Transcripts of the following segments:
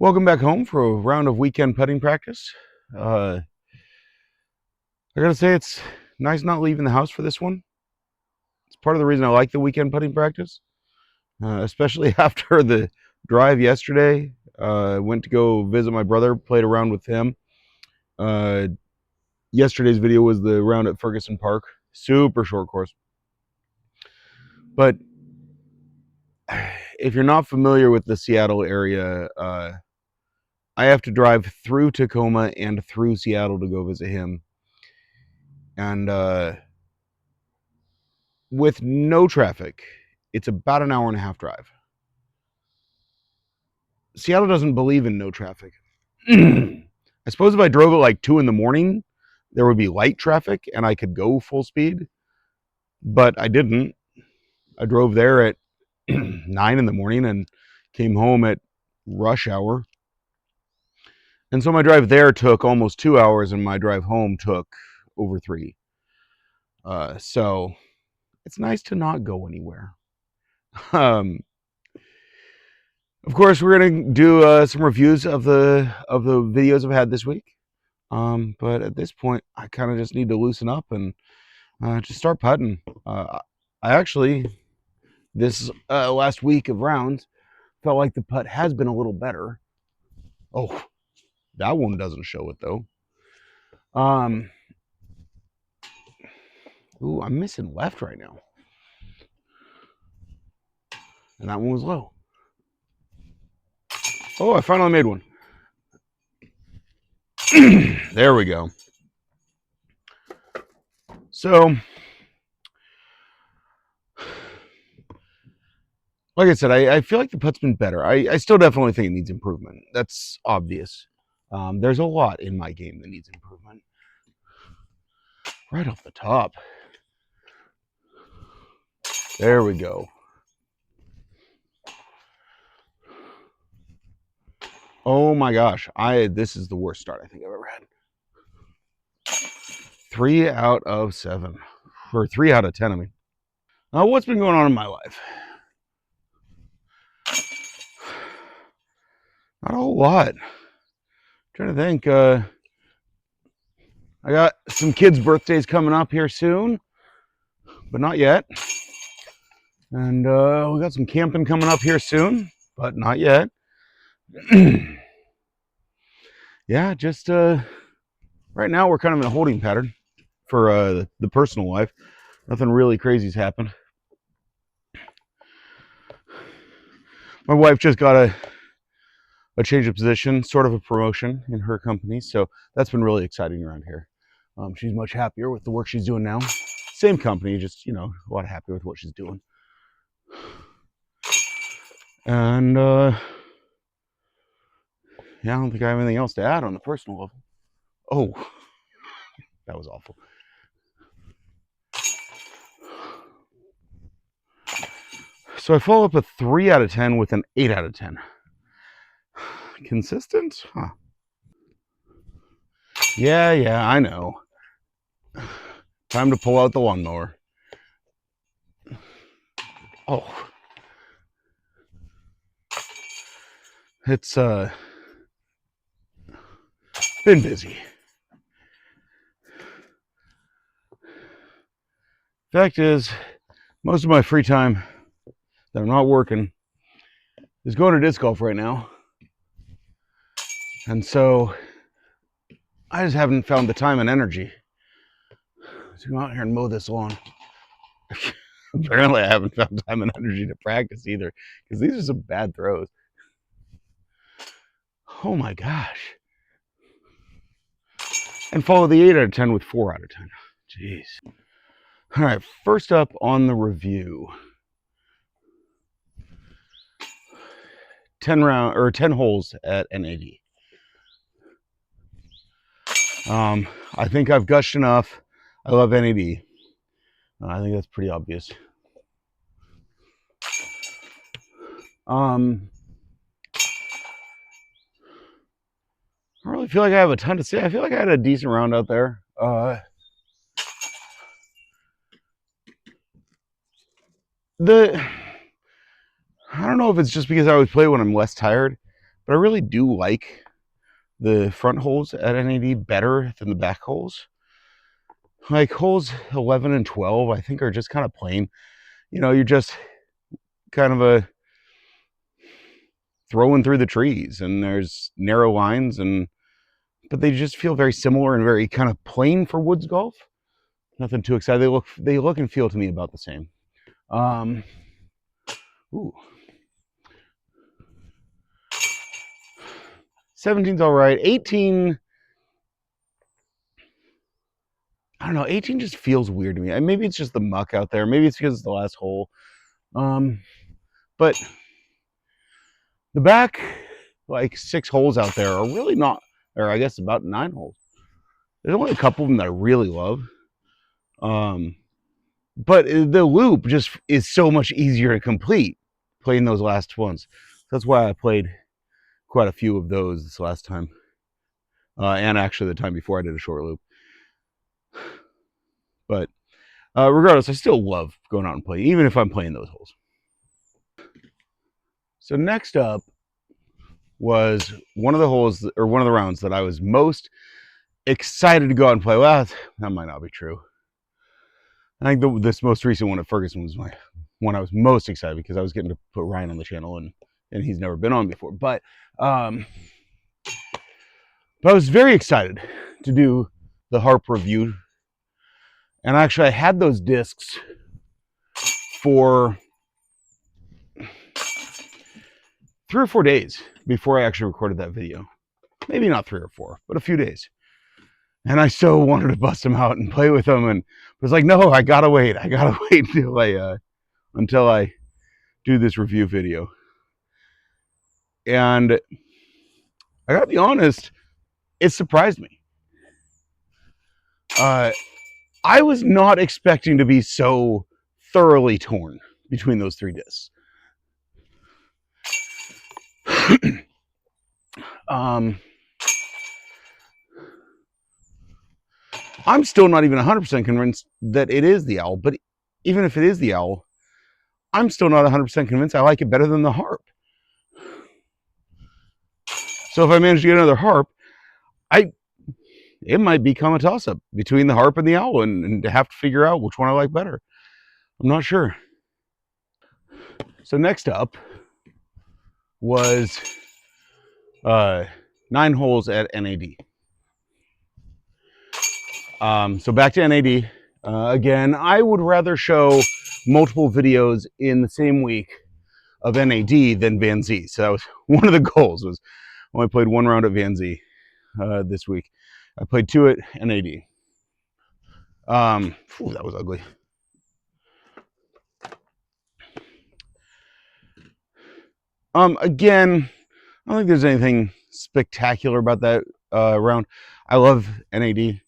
Welcome back home for a round of weekend putting practice. I gotta say, it's nice not leaving the house for this one. It's part of the reason I like the weekend putting practice, especially after the drive yesterday. Went to go visit my brother, played around with him. Uh, Yesterday's video was the round at Ferguson Park. Super short course. But if you're not familiar with the Seattle area, I have to drive through Tacoma and through Seattle to go visit him. And with no traffic, it's about an hour and a half drive. Seattle doesn't believe in no traffic. I suppose if I drove at like 2 in the morning, there would be light traffic and I could go full speed, but I didn't. I drove there at 9 in the morning and came home at rush hour. And so my drive there took almost 2 hours and my drive home took over 3. So it's nice to not go anywhere. Of course, we're gonna do some reviews of the videos I've had this week. But at this point, I kind of just need to loosen up and just start putting. I actually, this last week of rounds, felt like the putt has been a little better. Oh, that one doesn't show it though. Ooh, I'm missing left right now, and that one was low. Oh, I finally made one. There we go. So, like I said, I feel like the putt's been better. I still definitely think it needs improvement. That's obvious. There's a lot in my game that needs improvement. Right off the top. There we go. Oh my gosh. This is the worst start I think I've ever had. 3 out of 7. Or 3 out of 10, I mean. What's been going on in my life? Not a whole lot. I'm trying to think. I got some kids' birthdays coming up here soon, but not yet. And we got some camping coming up here soon, but not yet. Yeah, just right now we're kind of in a holding pattern for the personal life. Nothing really crazy's happened. My wife just got a change of position, sort of a promotion in her company, so that's been really exciting around here. She's much happier with the work she's doing now. Same company, just, a lot happier with what she's doing. And yeah, I don't think I have anything else to add on the personal level. Oh, that was awful. So I follow up a 3 out of 10 with an 8 out of 10. Consistent? Huh. Yeah, I know. Time to pull out the lawnmower. Oh. It's been busy. Fact is, most of my free time that I'm not working is going to disc golf right now. And so I just haven't found the time and energy to go out here and mow this lawn. Apparently I haven't found time and energy to practice either, because these are some bad throws. Oh my gosh. And follow the 8 out of 10 with 4 out of 10. Jeez. All right, first up on the review. 10 holes at NAD. I think I've gushed enough. I love NAD. I think that's pretty obvious. I don't really feel like I have a ton to say. I feel like I had a decent round out there. I don't know if it's just because I always play when I'm less tired, but I really do like the front holes at NAD better than the back holes. Like holes 11 and 12, I think are just kind of plain. You're just kind of throwing through the trees, and there's narrow lines, but they just feel very similar and very kind of plain for woods golf. Nothing too exciting. They look and feel to me about the same. Ooh. 17's all right. 18, I don't know. 18 just feels weird to me. Maybe it's just the muck out there. Maybe it's because it's the last hole. But the back, like 6 holes out there, are really not, or I guess about 9 holes. There's only a couple of them that I really love. But the loop just is so much easier to complete playing those last ones. That's why I played quite a few of those this last time. And actually the time before I did a short loop. But regardless, I still love going out and playing, even if I'm playing those holes. So next up was one of the holes, or one of the rounds that I was most excited to go out and play. Well, that might not be true. I think this most recent one at Ferguson was my one I was most excited because I was getting to put Ryan on the channel, and he's never been on before. But I was very excited to do the harp review. And actually, I had those discs for 3 or 4 days before I actually recorded that video. Maybe not 3 or 4, but a few days. And I so wanted to bust them out and play with them, and was like, no, I gotta wait. I gotta wait until I do this review video. And I gotta be honest, it surprised me. I was not expecting to be so thoroughly torn between those 3 discs. I'm still not even 100% convinced that it is the owl, but even if it is the owl, I'm still not 100% convinced I like it better than the harp. So if I manage to get another harp, it might become a toss-up between the harp and the owl, and to have to figure out which one I like better. I'm not sure. So next up was 9 holes at NAD. So back to NAD. Again, I would rather show multiple videos in the same week of NAD than Van Z. So that was one of the goals. Was I only played 1 round at Van Z this week. I played 2 at NAD. That was ugly. Again, I don't think there's anything spectacular about that round. I love NAD.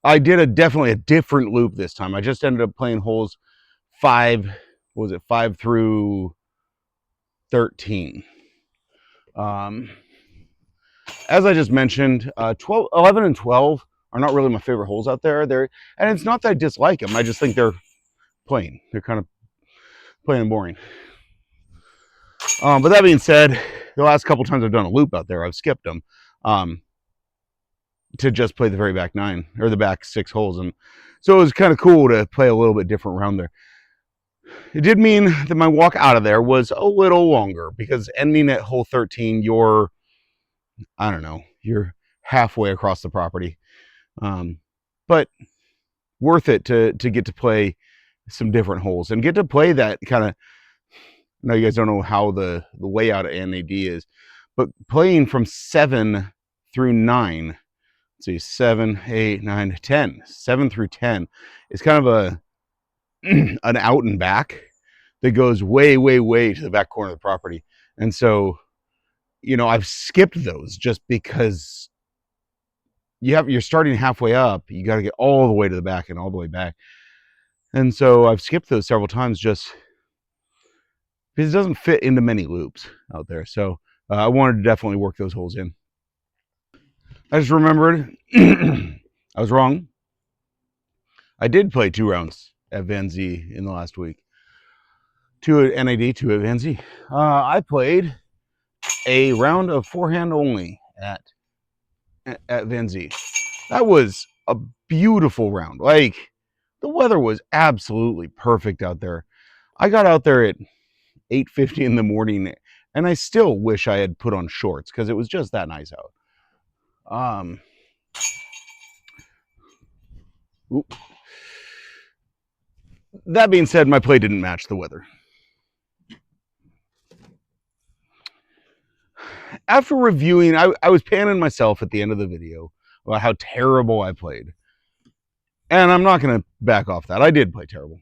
I did definitely a different loop this time. I just ended up playing holes 5 through 13. As I just mentioned, 11 and 12 are not really my favorite holes out there. And it's not that I dislike them. I just think they're plain. They're kind of plain and boring. But that being said, the last couple times I've done a loop out there, I've skipped them to just play the very back 9 or the back 6 holes. And so it was kind of cool to play a little bit different round there. It did mean that my walk out of there was a little longer because ending at hole 13, you're halfway across the property. But worth it to get to play some different holes and get to play that kind of, I know you guys don't know how the layout at NAD is, but playing from 7 through 9, let's see, 7, 8, 9, 10, 7 through 10 is kind of an out and back that goes way, way, way to the back corner of the property. And so, I've skipped those just because you're starting halfway up. You got to get all the way to the back and all the way back. And so I've skipped those several times just because it doesn't fit into many loops out there. So I wanted to definitely work those holes in. I just remembered I was wrong. I did play 2 rounds at Van Z in the last week. to an NAD to a Van Z. I played a round of forehand only at Van Z. That was a beautiful round. Like, the weather was absolutely perfect out there. I got out there at 8:50 in the morning, and I still wish I had put on shorts because it was just that nice out. That being said, my play didn't match the weather. After reviewing, I was panning myself at the end of the video about how terrible I played. And I'm not going to back off that. I did play terrible.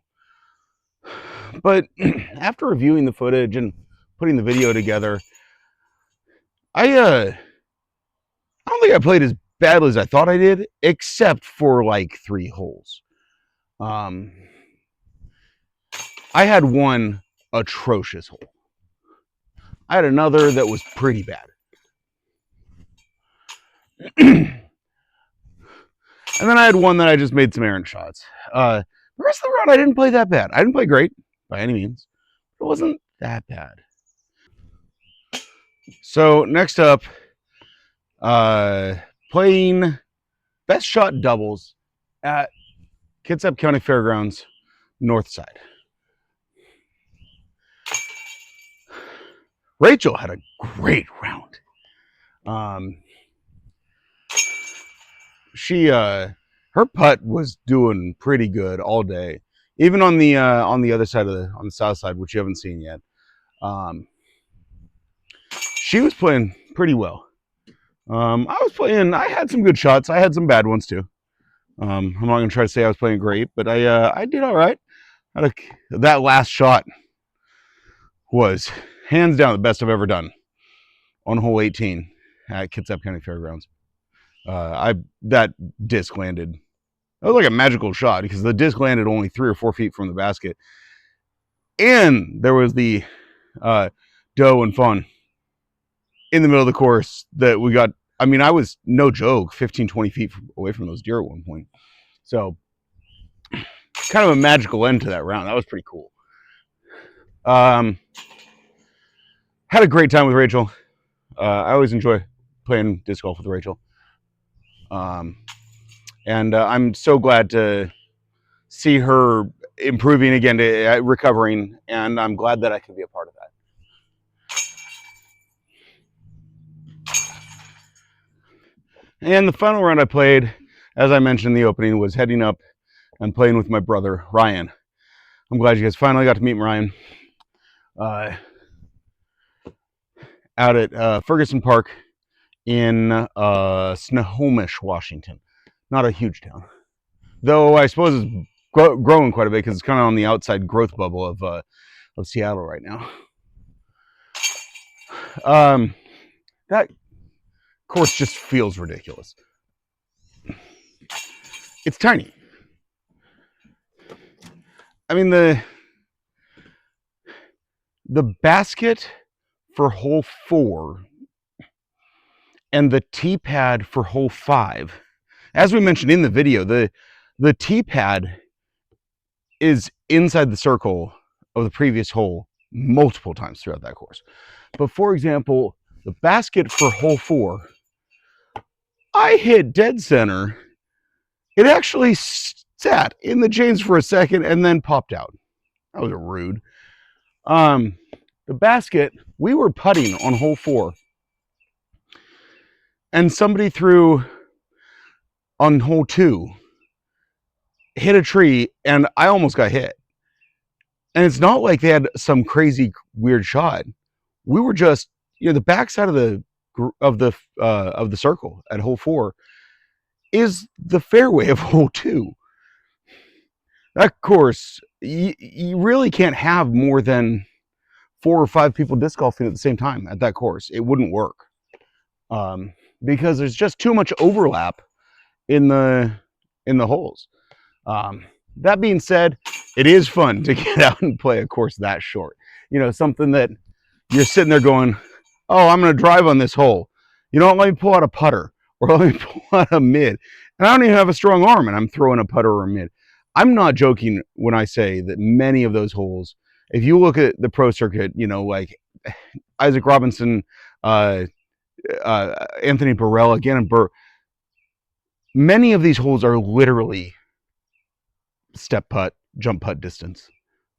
But after reviewing the footage and putting the video together, I don't think I played as badly as I thought I did, except for like 3 holes. I had one atrocious hole. I had another that was pretty bad. And then I had one that I just made some errant shots. The rest of the round, I didn't play that bad. I didn't play great by any means. It wasn't that bad. So next up, playing best shot doubles at Kitsap County Fairgrounds North Side. Rachel had a great round. Her putt was doing pretty good all day, even on the other side of on the south side, which you haven't seen yet. She was playing pretty well. I had some good shots. I had some bad ones too. I'm not gonna try to say I was playing great, but I did all right. That last shot was hands down the best I've ever done on hole 18 at Kitsap County Fairgrounds. That disc landed. That was like a magical shot because the disc landed only 3 or 4 feet from the basket, and there was the doe and fawn in the middle of the course that we got. I mean, I was, no joke, 15, 20 feet away from those deer at one point. So, kind of a magical end to that round. That was pretty cool. Had a great time with Rachel. I always enjoy playing disc golf with Rachel. And I'm so glad to see her improving again, recovering, and I'm glad that I could be a part of that. And the final round I played, as I mentioned in the opening, was heading up and playing with my brother, Ryan. I'm glad you guys finally got to meet Ryan. Out at Ferguson Park in Snohomish, Washington. Not a huge town. Though I suppose it's growing quite a bit because it's kind of on the outside growth bubble of Seattle right now. That course just feels ridiculous. It's tiny. I mean, the basket for hole 4 and the tee pad for hole 5, as we mentioned in the video, the tee pad is inside the circle of the previous hole multiple times throughout that course. But for example, the basket for hole 4, I hit dead center. It actually sat in the chains for a second and then popped out. That was rude. The basket, we were putting on hole 4, and somebody threw on hole 2, hit a tree, and I almost got hit. And it's not like they had some crazy weird shot. We were just, the backside of the circle at hole 4 is the fairway of hole 2. That course, you really can't have more than 4 or 5 people disc golfing at the same time at that course. It wouldn't work because there's just too much overlap in the holes. That being said, it is fun to get out and play a course that short. Something that you're sitting there going, oh, I'm going to drive on this hole. Let me pull out a putter, or let me pull out a mid. And I don't even have a strong arm, and I'm throwing a putter or a mid. I'm not joking when I say that many of those holes, if you look at the pro circuit, you know, like Isaac Robinson, Anthony Barella, Gannon Buhr, many of these holes are literally step putt, jump putt distance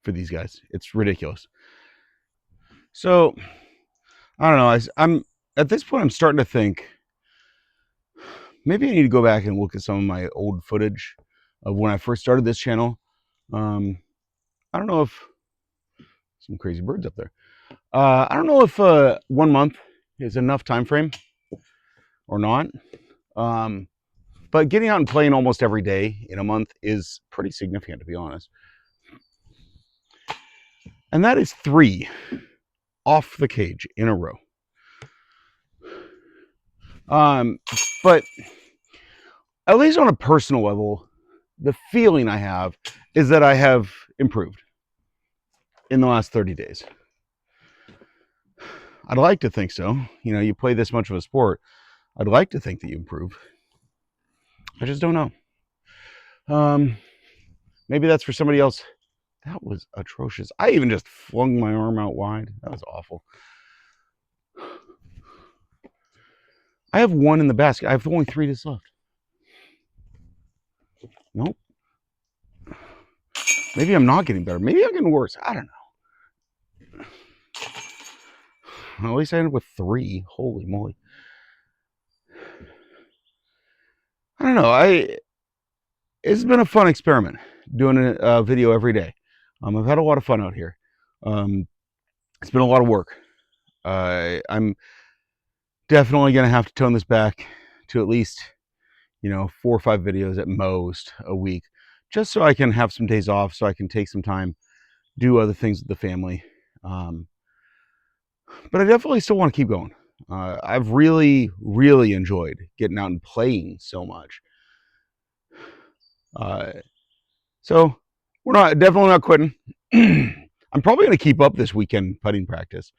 for these guys. It's ridiculous. So I don't know. I'm at this point, I'm starting to think maybe I need to go back and look at some of my old footage of when I first started this channel. I don't know if some crazy birds up there. I don't know if 1 month is enough time frame or not. But getting out and playing almost every day in a month is pretty significant, to be honest. And that is 3 off the cage in a row. But at least on a personal level, the feeling I have is that I have improved in the last 30 days. I'd like to think so. You know, you play this much of a sport, I'd like to think that you improve. I just don't know. Maybe that's for somebody else. That was atrocious. I even just flung my arm out wide. That was awful. I have 1 in the basket. I have only 3 that's left. Nope. Maybe I'm not getting better. Maybe I'm getting worse. I don't know. Well, at least I ended with 3. Holy moly. I don't know. It's been a fun experiment doing a video every day. I've had a lot of fun out here. It's been a lot of work. I'm definitely going to have to tone this back to at least, 4 or 5 videos at most a week, just so I can have some days off, so I can take some time, do other things with the family. But I definitely still want to keep going. I've really, really enjoyed getting out and playing so much. So we're definitely not quitting. I'm probably going to keep up this weekend putting practice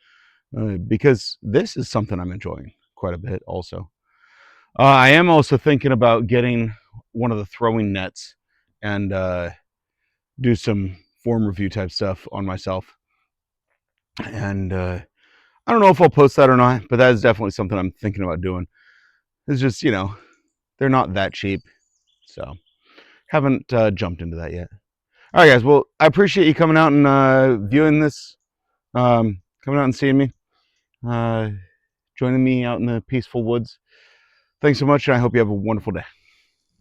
because this is something I'm enjoying quite a bit also. I am also thinking about getting one of the throwing nets and do some form review type stuff on myself. And I don't know if I'll post that or not, but that is definitely something I'm thinking about doing. It's just, they're not that cheap. So haven't jumped into that yet. All right, guys. Well, I appreciate you coming out and viewing this, coming out and seeing me, joining me out in the peaceful woods. Thanks so much, and I hope you have a wonderful day.